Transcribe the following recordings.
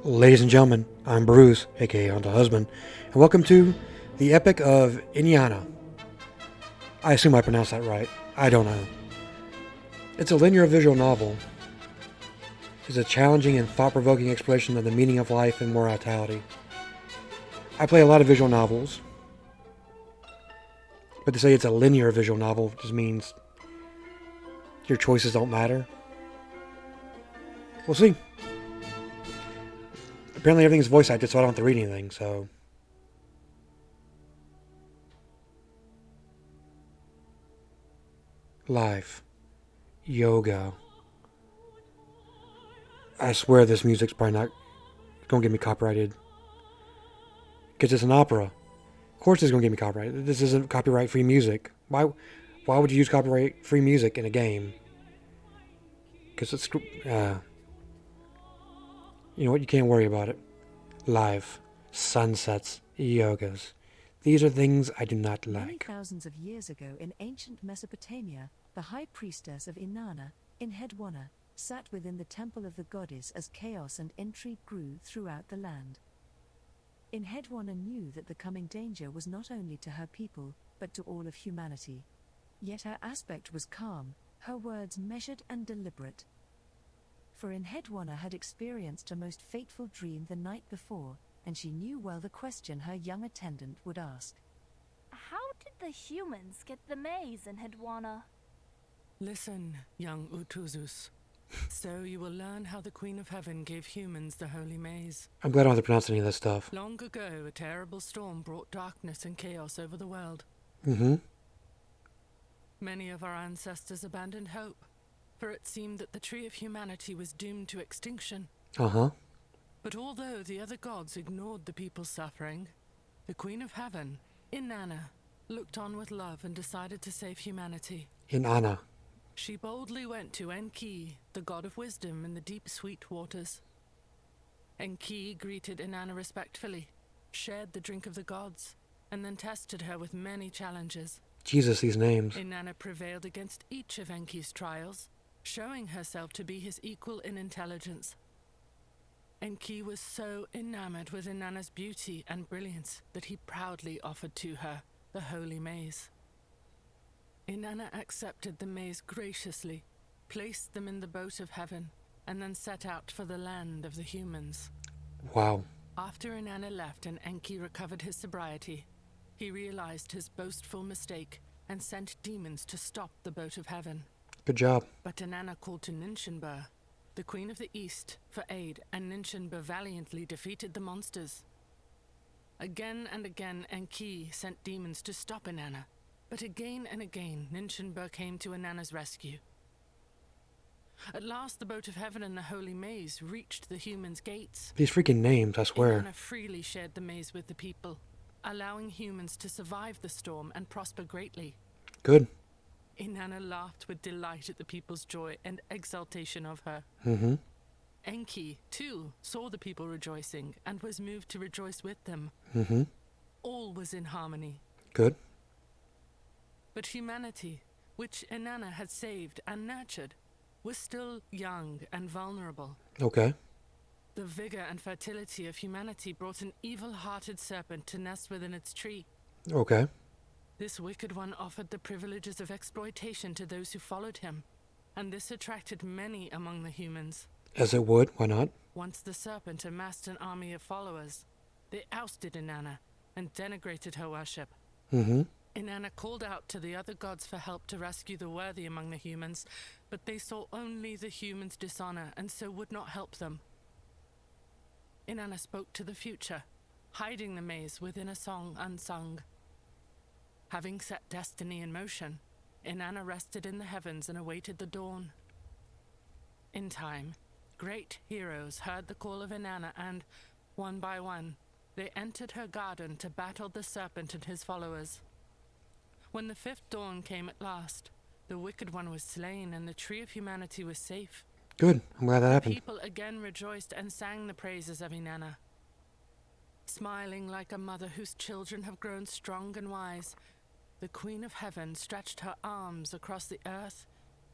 Ladies and gentlemen, I'm Bruce, aka Uncle Husband, and welcome to the Epic of Inanna. I assume I pronounced that right. I don't know. It's a linear visual novel. It's a challenging and thought-provoking exploration of the meaning of life and mortality. I play a lot of visual novels, but to say it's a linear visual novel just means your choices don't matter. We'll see. Apparently everything's voice acted, so I don't have to read anything, so... Life. Yoga. I swear this music's probably not gonna get me copyrighted. Because it's an opera. Of course it's gonna get me copyrighted. This isn't copyright-free music. Why would you use copyright-free music in a game? Because it's... you know what? You can't worry about it. Life. Sunsets. Yogas. These are things I do not like. Many thousands of years ago in ancient Mesopotamia, the high priestess of Inanna, in Hedwana, sat within the temple of the goddess as chaos and intrigue grew throughout the land. Hedwana knew that the coming danger was not only to her people, but to all of humanity. Yet her aspect was calm, her words measured and deliberate. For Hedwana had experienced a most fateful dream the night before, and she knew well the question her young attendant would ask. How did the humans get the maze in Hedwana? Listen, young Utuzus. So you will learn how the Queen of Heaven gave humans the holy maze. I'm glad I don't have to pronounce any of this stuff. Long ago, a terrible storm brought darkness and chaos over the world. Mm-hmm. Many of our ancestors abandoned hope, for it seemed that the tree of humanity was doomed to extinction. Uh-huh. But although the other gods ignored the people's suffering, the Queen of Heaven, Inanna, looked on with love and decided to save humanity. Inanna. She boldly went to Enki, the god of wisdom in the deep sweet waters. Enki greeted Inanna respectfully, shared the drink of the gods, and then tested her with many challenges. Jesus, these names. Inanna prevailed against each of Enki's trials, showing herself to be his equal in intelligence. Enki was so enamored with Inanna's beauty and brilliance that he proudly offered to her the holy maze. Inanna accepted the maze graciously, placed them in the boat of heaven, and then set out for the land of the humans. Wow. After Inanna left and Enki recovered his sobriety, he realized his boastful mistake and sent demons to stop the boat of heaven. Good job. But Inanna called to Ninshinbur, the Queen of the East, for aid, and Ninshinbur valiantly defeated the monsters. Again and again Enki sent demons to stop Inanna, but again and again Ninshinbur came to Inanna's rescue. At last the boat of heaven and the holy maze reached the humans' gates. These freaking names, I swear. Inanna freely shared the maze with the people, allowing humans to survive the storm and prosper greatly. Good. Inanna laughed with delight at the people's joy and exultation of her. Mm-hmm. Enki, too, saw the people rejoicing and was moved to rejoice with them. Mm-hmm. All was in harmony. Good. But humanity, which Inanna had saved and nurtured, was still young and vulnerable. Okay. The vigor and fertility of humanity brought an evil-hearted serpent to nest within its tree. Okay. This wicked one offered the privileges of exploitation to those who followed him, and this attracted many among the humans. As it would, why not? Once the serpent amassed an army of followers, they ousted Inanna and denigrated her worship. Mm-hmm. Inanna called out to the other gods for help to rescue the worthy among the humans, but they saw only the humans' dishonor and so would not help them. Inanna spoke to the future, hiding the maze within a song unsung. Having set destiny in motion, Inanna rested in the heavens and awaited the dawn. In time, great heroes heard the call of Inanna and, one by one, they entered her garden to battle the serpent and his followers. When the fifth dawn came at last, the wicked one was slain and the tree of humanity was safe. Good. I'm glad that happened. People again rejoiced and sang the praises of Inanna. Smiling like a mother whose children have grown strong and wise, the Queen of Heaven stretched her arms across the earth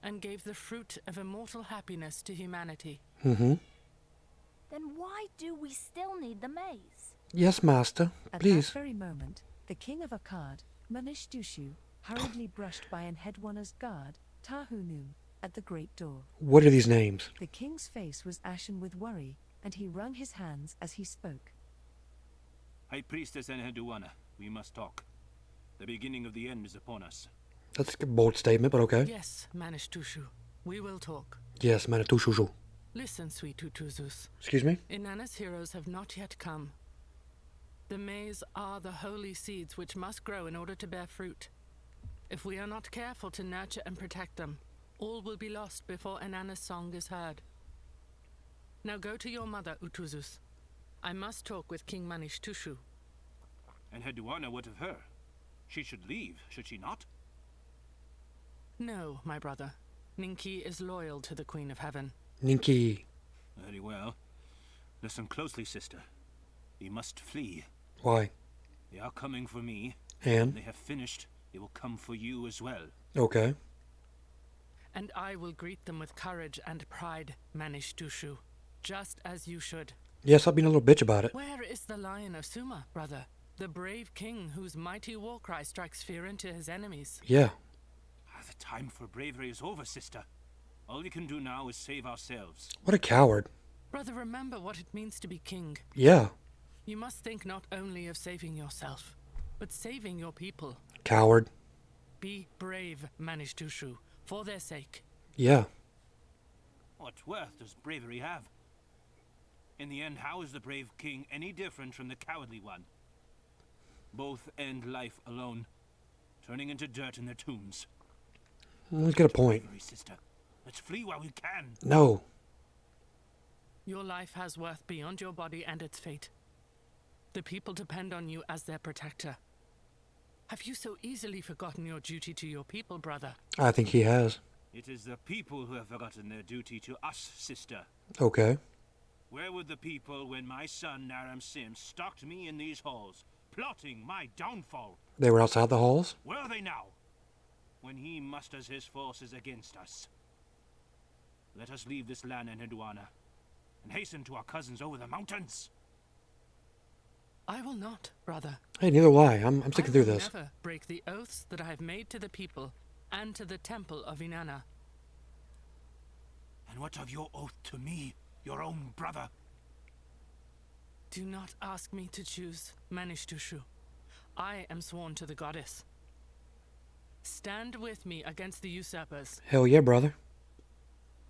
and gave the fruit of immortal happiness to humanity. Mm-hmm. Then why do we still need the maze? Yes, master. At Please. that very moment, the king of Akkad, Manishtushu, hurriedly brushed by an Hedwana's guard, Tahunum, at the great door. What are these names? The king's face was ashen with worry, and he wrung his hands as he spoke. High Priestess Enheduanna, we must talk. The beginning of the end is upon us. That's a bold statement, but okay. Yes, Manishtushu. We will talk. Yes, Manitushu. Listen, sweet Tutuzus. Excuse me? Inanna's heroes have not yet come. The maize are the holy seeds which must grow in order to bear fruit. If we are not careful to nurture and protect them, all will be lost before Inanna's song is heard. Now go to your mother, Utuzus. I must talk with King Manishtushu. Enheduanna, what of her? She should leave, should she not? No, my brother. Ninki is loyal to the Queen of Heaven. Ninki. Very well. Listen closely, sister. We must flee. Why? They are coming for me. And? When they have finished, they will come for you as well. Okay. And I will greet them with courage and pride, Manishtushu. Just as you should. Yes, I'll be a little bitch about it. Where is the Lion of Suma, brother? The brave king whose mighty war cry strikes fear into his enemies. Yeah. The time for bravery is over, sister. All we can do now is save ourselves. What a coward. Brother, remember what it means to be king. Yeah. You must think not only of saving yourself, but saving your people. Coward. Be brave, Manishtushu, for their sake. Yeah. What worth does bravery have? In the end, how is the brave king any different from the cowardly one? Both end life alone, turning into dirt in their tombs. Let's get a point. Bravery, sister. Let's flee while we can. No. Your life has worth beyond your body and its fate. The people depend on you as their protector. Have you so easily forgotten your duty to your people, brother? I think he has. It is the people who have forgotten their duty to us, sister. Okay. Where were the people when my son Naram Sim stalked me in these halls, plotting my downfall? They were outside the halls? Where are they now? When he musters his forces against us. Let us leave this land, Enheduanna, and hasten to our cousins over the mountains. I will not, brother. Hey, neither will I. I'm sticking through this. I will never break the oaths that I have made to the people and to the temple of Inanna. And what of your oath to me, your own brother? Do not ask me to choose, Manishtushu. I am sworn to the goddess. Stand with me against the usurpers. Hell yeah, brother.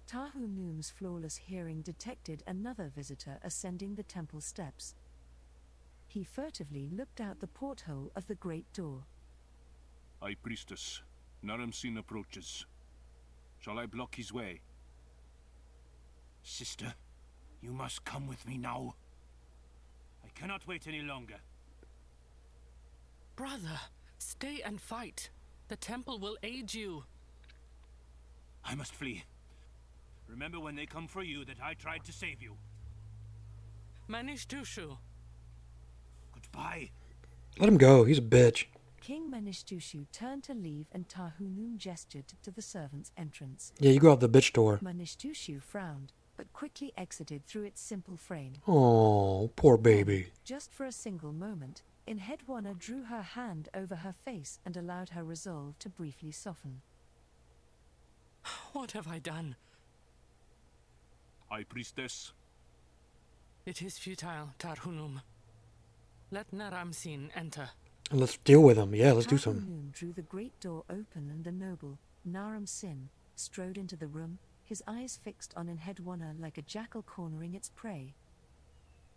Tahunum's flawless hearing detected another visitor ascending the temple steps. He furtively looked out the porthole of the great door. High Priestess, Naram Sin approaches. Shall I block his way? Sister, you must come with me now. I cannot wait any longer. Brother, stay and fight. The temple will aid you. I must flee. Remember when they come for you that I tried to save you. Manishtushu. Goodbye. Let him go. He's a bitch. King Manishtushu turned to leave and Tahunum gestured to the servant's entrance. Yeah, you go out the bitch door. Manishtushu frowned, but quickly exited through its simple frame. Oh, poor baby. Just for a single moment, Enheduanna drew her hand over her face and allowed her resolve to briefly soften. What have I done? High Priestess. It is futile, Tarhunum. Let Naram Sin enter. And let's deal with him. Yeah, let's do some. Tahunum drew the great door open and the noble, Naram Sin, strode into the room, his eyes fixed on Enheduanna like a jackal cornering its prey.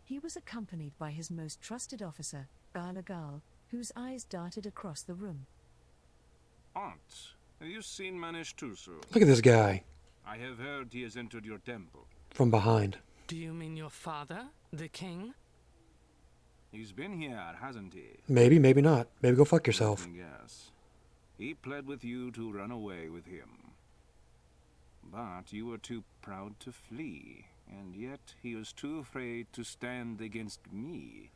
He was accompanied by his most trusted officer, Galagal, whose eyes darted across the room. Aunt, have you seen Manishtushu? Look at this guy. I have heard he has entered your temple. From behind. Do you mean your father, the king? He's been here, hasn't he? Maybe, maybe not. Maybe go fuck yourself. Yes. He pled with you to run away with him. But you were too proud to flee, and yet he was too afraid to stand against me.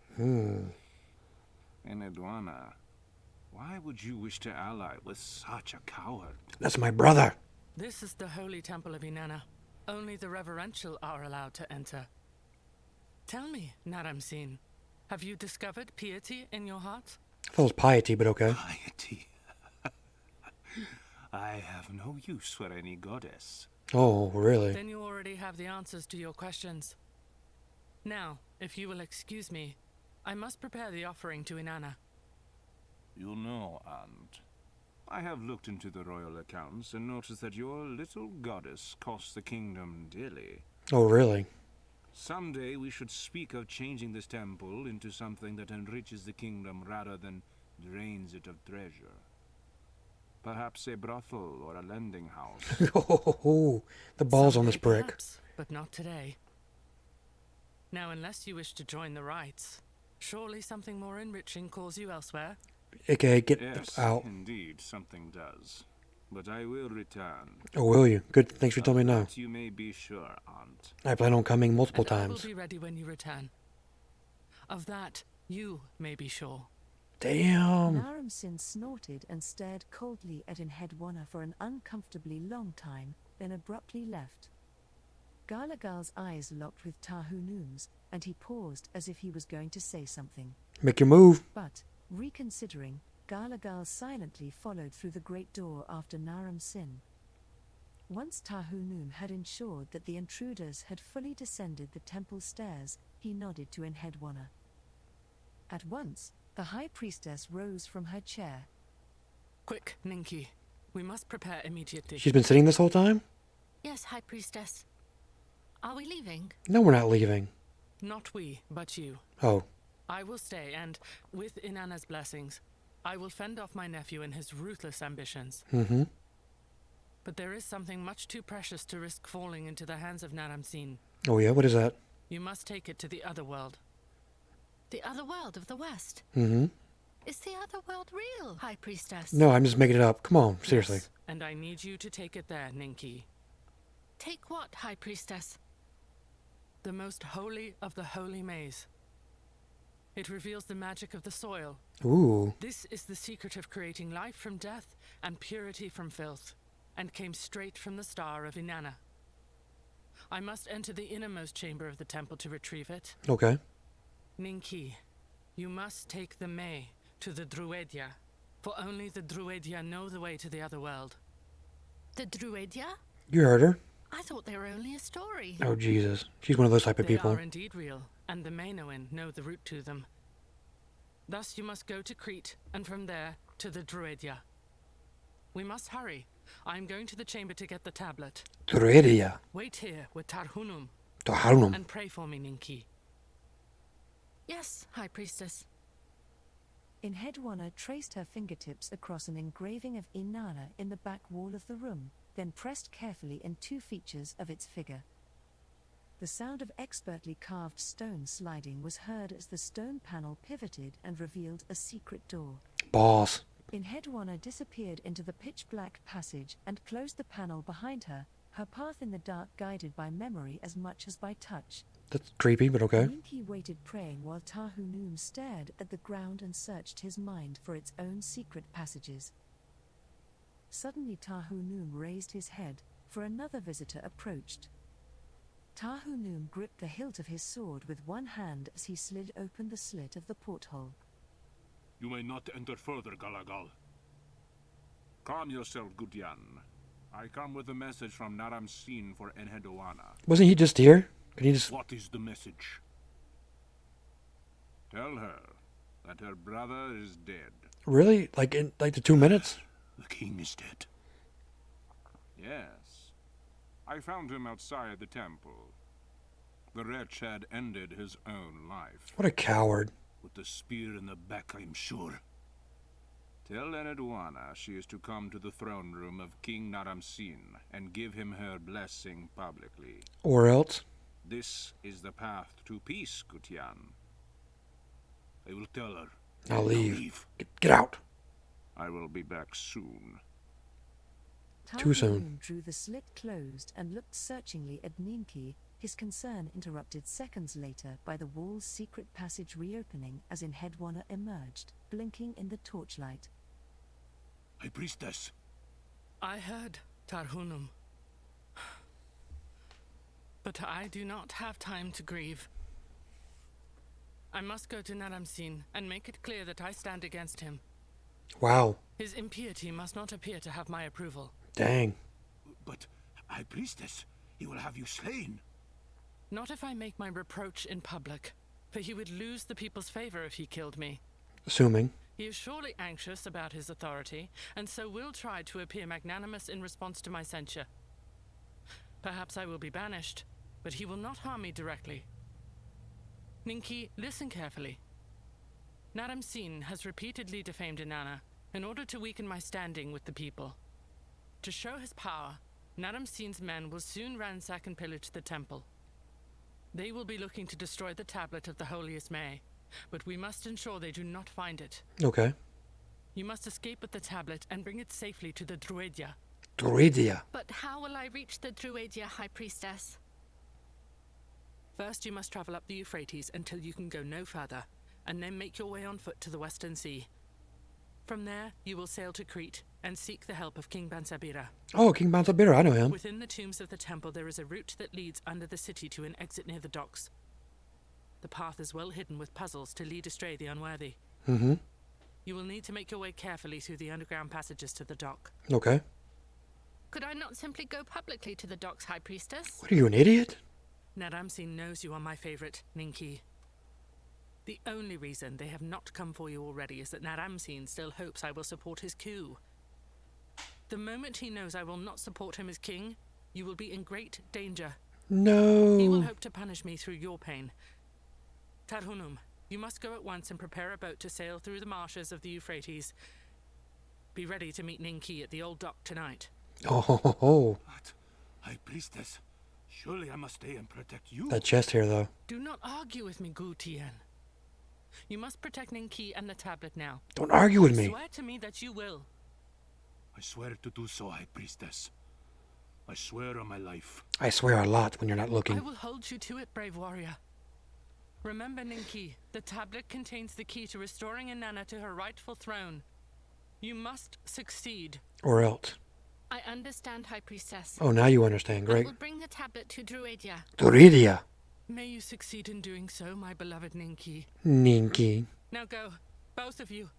Enheduanna, why would you wish to ally with such a coward? That's my brother. This is the holy temple of Inanna. Only the reverential are allowed to enter. Tell me, Naramsin, have you discovered piety in your heart? I thought it was piety, but okay. Piety. I have no use for any goddess. Oh, really? Then you already have the answers to your questions. Now, if you will excuse me, I must prepare the offering to Inanna. You know, Aunt, I have looked into the royal accounts and noticed that your little goddess costs the kingdom dearly. Oh, really? Someday we should speak of changing this temple into something that enriches the kingdom rather than drains it of treasure. Perhaps a brothel or a lending house. Oh, the balls on this Someday, brick. perhaps, but not today. Now, unless you wish to join the rites, surely something more enriching calls you elsewhere? AKA, get Yes, out. indeed, something does. But I will return. Oh, will you? Good. Thanks for telling me no. That you may be sure, Aunt. I plan on coming multiple And I times. will be ready when you return. Of that, you may be sure. Damn. Naramsin snorted and stared coldly at Inhedwana for an uncomfortably long time, then abruptly left. Galagal's eyes locked with Tahunum's, and he paused as if he was going to say something. Make your move. But, reconsidering, Galagal silently followed through the great door after Naram-Sin. Once Tahunum had ensured that the intruders had fully descended the temple stairs, he nodded to Enhedwana. At once, the high priestess rose from her chair. Quick, Ninki. We must prepare immediately. She's been sitting this whole time? Yes, High Priestess. Are we leaving? No, we're not leaving. Not we, but you. Oh, I will stay, and, with Inanna's blessings, I will fend off my nephew and his ruthless ambitions. mm-hmm. But there is something much too precious to risk falling into the hands of Naram-Sin. Oh, yeah? What is that? You must take it to the other world. The other world of the West. Mm-hmm. Is the other world real, High Priestess? No, I'm just making it up. Come on, seriously. Yes, and I need you to take it there, Ninki. Take what, High Priestess? The most holy of the holy maze. It reveals the magic of the soil. Ooh. This is the secret of creating life from death and purity from filth, and came straight from the star of Inanna. I must enter the innermost chamber of the temple to retrieve it. Okay. Ninki, you must take the May to the Druidia, for only the Druidia know the way to the other world. The Druidia? You heard her. I thought they were only a story. Oh, Jesus. She's one of those type of They people. are indeed real, and the Mainoan know the route to them. Thus you must go to Crete, and from there to the Druidia. We must hurry. I am going to the chamber to get the tablet. Druidia. Wait here with Tarhunum, Taharunum. and pray for me, Ninki. Yes, High Priestess. Enhedwana traced her fingertips across an engraving of Inanna in the back wall of the room, then pressed carefully in two features of its figure. The sound of expertly carved stone sliding was heard as the stone panel pivoted and revealed a secret door. Boss. Enhedwana disappeared into the pitch-black passage and closed the panel behind her, her path in the dark guided by memory as much as by touch. That's creepy, but okay. Ninki waited praying while Tahunum stared at the ground and searched his mind for its own secret passages. Suddenly Tahunum raised his head, for another visitor approached. Tahunum gripped the hilt of his sword with one hand as he slid open the slit of the porthole. You may not enter further, Galagal. Calm yourself, Gudyan. I come with a message from Naram-Sin for Enhedwana. Wasn't he just here? Can he just... What is the message? Tell her that her brother is dead. Really? Like in the 2 minutes? The king is dead. Yes. I found him outside the temple. The wretch had ended his own life. What a coward. With the spear in the back, I'm sure. Tell Enhedwana she is to come to the throne room of King Naram-Sin and give him her blessing publicly. Or else? This is the path to peace, Gutyan. I will tell her. I'll Now leave. Get out. I will be back soon. Too soon. Tahunum drew the slit closed and looked searchingly at Ninki, his concern interrupted seconds later by the wall's secret passage reopening as Enhedwana emerged, blinking in the torchlight. High Priestess. I heard, Tarhunum. But I do not have time to grieve. I must go to Naramsin and make it clear that I stand against him. Wow. His impiety must not appear to have my approval. Dang. But, High Priestess, he will have you slain. Not if I make my reproach in public, for he would lose the people's favor if he killed me. Assuming. He is surely anxious about his authority, and so will try to appear magnanimous in response to my censure. Perhaps I will be banished, but he will not harm me directly. Ninki, listen carefully. Naram-Sin has repeatedly defamed Inanna in order to weaken my standing with the people. To show his power, Naram-Sin's men will soon ransack and pillage the temple. They will be looking to destroy the tablet of the holiest May, but we must ensure they do not find it. Okay. You must escape with the tablet and bring it safely to the Druidia. Druidia. But how will I reach the Druidia, High Priestess? First, you must travel up the Euphrates until you can go no further, and then make your way on foot to the Western Sea. From there, you will sail to Crete and seek the help of King Bansabira. Oh, King Bansabira, I know him. Within the tombs of the temple, there is a route that leads under the city to an exit near the docks. The path is well hidden with puzzles to lead astray the unworthy. Mm-hmm. You will need to make your way carefully through the underground passages to the dock. Okay. Could I not simply go publicly to the docks, High Priestess? What are you, an idiot? Naram-Sin knows you are my favorite, Ninki. The only reason they have not come for you already is that Naram-Sin still hopes I will support his coup. The moment he knows I will not support him as king, you will be in great danger. No. He will hope to punish me through your pain. Tarhunum, you must go at once and prepare a boat to sail through the marshes of the Euphrates. Be ready to meet Ninki at the old dock tonight. Oh. But, High Priestess, surely I must stay and protect you. That chest here, though. Do not argue with me, Gutian. You must protect Ninki and the tablet now. Don't argue with me. Swear to me that you will. I swear to do so, High Priestess. I swear on my life. I swear a lot when you're not I looking. will hold you to it, brave warrior. Remember, Ninki, the tablet contains the key to restoring Inanna to her rightful throne. You must succeed. Or else. I understand, High Priestess. Oh, now you understand. I Great. will bring the tablet to Druidia. Druidia. May you succeed in doing so, my beloved Ninki. Ninki. Now go, both of you.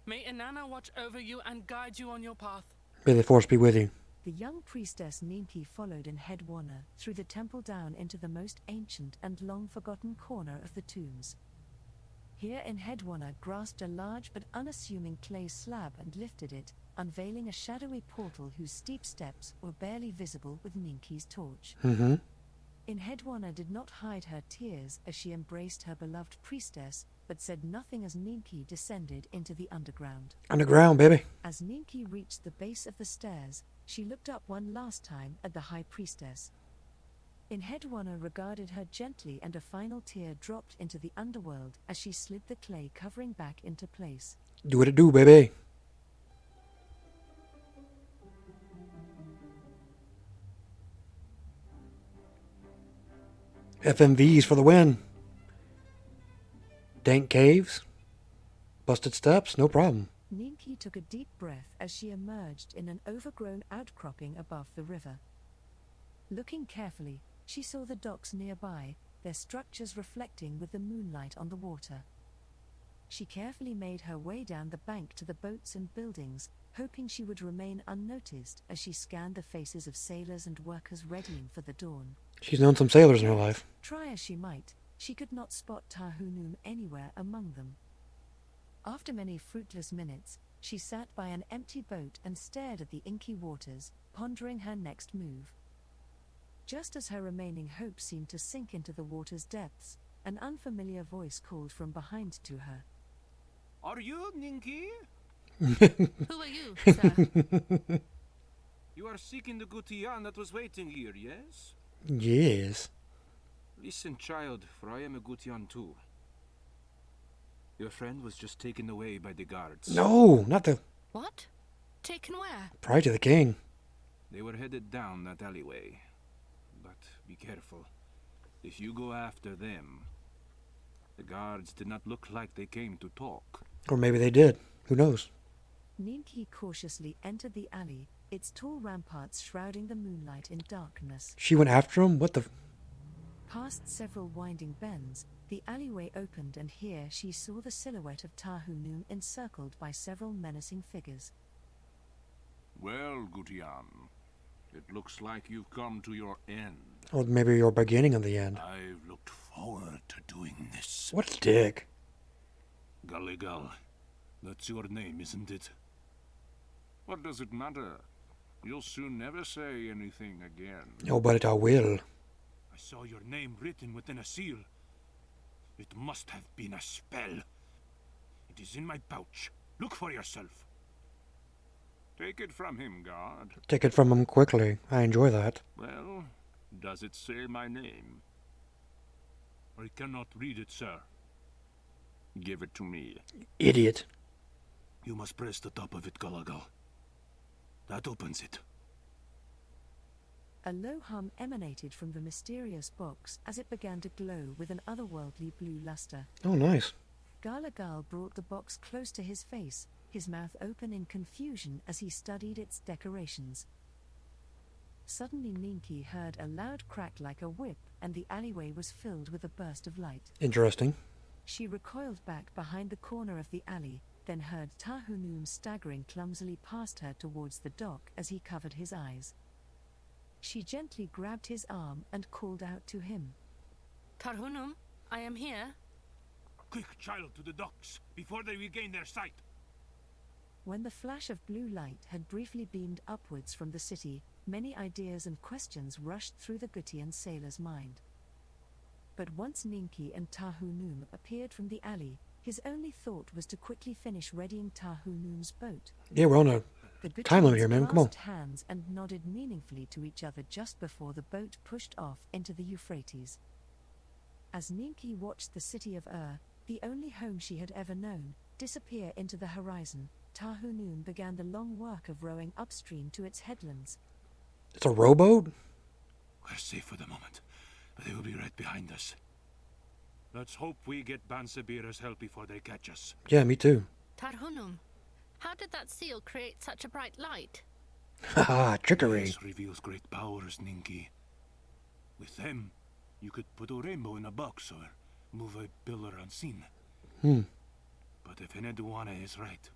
May Inanna watch over you and guide you on your path. May the force be with you. The young priestess Ninki followed in head Warner through the temple down into the most ancient and long-forgotten corner of the tombs. Here in head Warner grasped a large but unassuming clay slab and lifted it, unveiling a shadowy portal whose steep steps were barely visible with Ninki's torch. Mm-hmm. In head Warner did not hide her tears as she embraced her beloved priestess, but said nothing as Ninki descended into the underground. Underground, baby. As Ninki reached the base of the stairs, she looked up one last time at the High Priestess. In head Warner regarded her gently, and a final tear dropped into the underworld as she slid the clay covering back into place. Do what it do, baby. FMVs for the win. Dank caves. Busted steps, no problem. Ninki took a deep breath as she emerged in an overgrown outcropping above the river. Looking carefully, she saw the docks nearby, their structures reflecting with the moonlight on the water. She carefully made her way down the bank to the boats and buildings, hoping she would remain unnoticed as she scanned the faces of sailors and workers readying for the dawn. She's known some sailors in her life. Try as she might, she could not spot Tarhunum anywhere among them. After many fruitless minutes, she sat by an empty boat and stared at the inky waters, pondering her next move. Just as her remaining hope seemed to sink into the water's depths, an unfamiliar voice called from behind to her. Are you Ninki? Who are you, sir? You are seeking the Gutian that was waiting here, yes? Yes. Listen, child, for I am a Gutian too. Your friend was just taken away by the guards. No, not the What? Taken where? pride to the king. They were headed down that alleyway. But be careful. If you go after them, the guards did not look like they came to talk. Or maybe they did. Who knows? Ninki cautiously entered the alley, its tall ramparts shrouding the moonlight in darkness. She went after him? What the... Past several winding bends, the alleyway opened, and here she saw the silhouette of Tahunum encircled by several menacing figures. Well, Gutian, it looks like you've come to your end. Or maybe your beginning of the end. I've looked forward to doing this. What a dick. Gulligal. That's your name, isn't it? What does it matter? You'll soon never say anything again. Oh, but I will. I saw your name written within a seal. It must have been a spell. It is in my pouch. Look for yourself. Take it from him, guard. Take it from him quickly. I enjoy that. Well, does it say my name? I cannot read it, sir. Give it to me. Idiot. You must press the top of it, Gulligal. That opens it. A low hum emanated from the mysterious box as it began to glow with an otherworldly blue luster. Oh, nice. Galagal brought the box close to his face, his mouth open in confusion as he studied its decorations. Suddenly Ninki heard a loud crack like a whip, and the alleyway was filled with a burst of light. Interesting. She recoiled back behind the corner of the alley, then heard Tahunum staggering clumsily past her towards the dock as he covered his eyes. She gently grabbed his arm and called out to him. Tarhunum, I am here. Quick, child, to the docks, before they regain their sight. When the flash of blue light had briefly beamed upwards from the city, many ideas and questions rushed through the Gutian sailor's mind. But once Ninki and Tahunum appeared from the alley, his only thought was to quickly finish readying Tahunum's boat. Yeah, we're on a The time limit Gutians here, man. Come on. clasped hands and nodded meaningfully to each other just before the boat pushed off into the Euphrates. As Ninki watched the city of the only home she had ever known, disappear into the horizon, Tahunum began the long work of rowing upstream to its headlands. It's a rowboat? We're safe for the moment, but they will be right behind us. Let's hope we get Bansabira's help before they catch us. Yeah, me too. Tarhunum, how did that seal create such a bright light? Haha, trickery. This reveals great powers, Ninki. With them, you could put a rainbow in a box or move a pillar unseen. But if Inanna is right,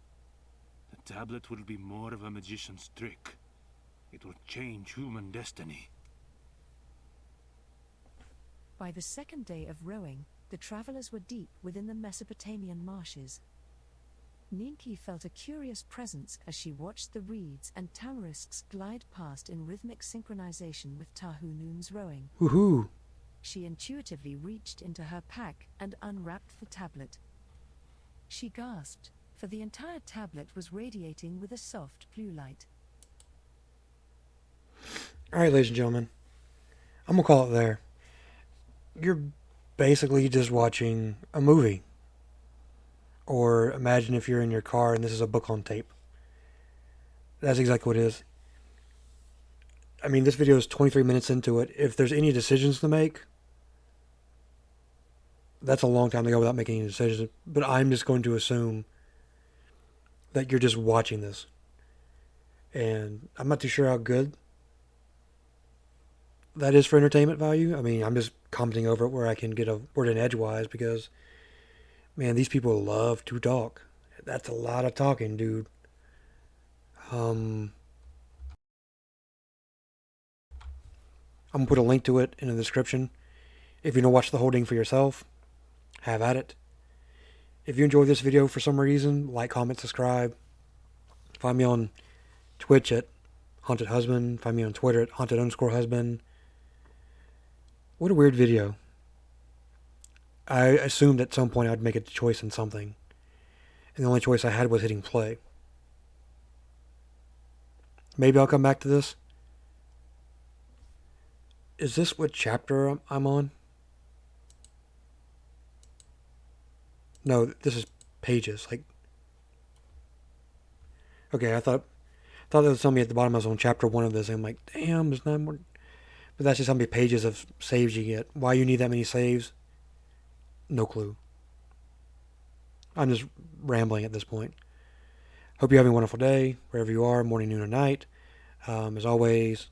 the tablet will be more of a magician's trick. It will change human destiny. By the second day of rowing, the travelers were deep within the Mesopotamian marshes. Ninki felt a curious presence as she watched the reeds and tamarisks glide past in rhythmic synchronization with Tahunum's rowing. Woohoo. She intuitively reached into her pack and unwrapped the tablet. She gasped, for the entire tablet was radiating with a soft blue light. Alright, ladies and gentlemen. I'm going to call it there. You're basically just watching a movie. Or imagine if you're in your car and this is a book on tape. That's exactly what it is. I mean, this video is 23 minutes into it. If there's any decisions to make, that's a long time to go without making any decisions. But I'm just going to assume that you're just watching this. And I'm not too sure how good that is for entertainment value. I mean, I'm just commenting over it where I can get a word in edgewise because, man, these people love to talk. That's a lot of talking, dude. I'm going to put a link to it in the description. If you want to watch the whole thing for yourself, have at it. If you enjoyed this video for some reason, like, comment, subscribe. Find me on Twitch at Haunted Husband. Find me on Twitter at Haunted_Husband. What a weird video. I assumed at some point I'd make a choice in something. And the only choice I had was hitting play. Maybe I'll come back to this. Is this what chapter I'm on? No, this is pages. Like, okay, I thought there was something at the bottom. I was on chapter 1 of this, and I'm like, damn, there's 9 more. But that's just how many pages of saves you get. Why you need that many saves? No clue. I'm just rambling at this point. Hope you're having a wonderful day, wherever you are, morning, noon, or night. As always,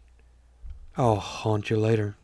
I'll haunt you later.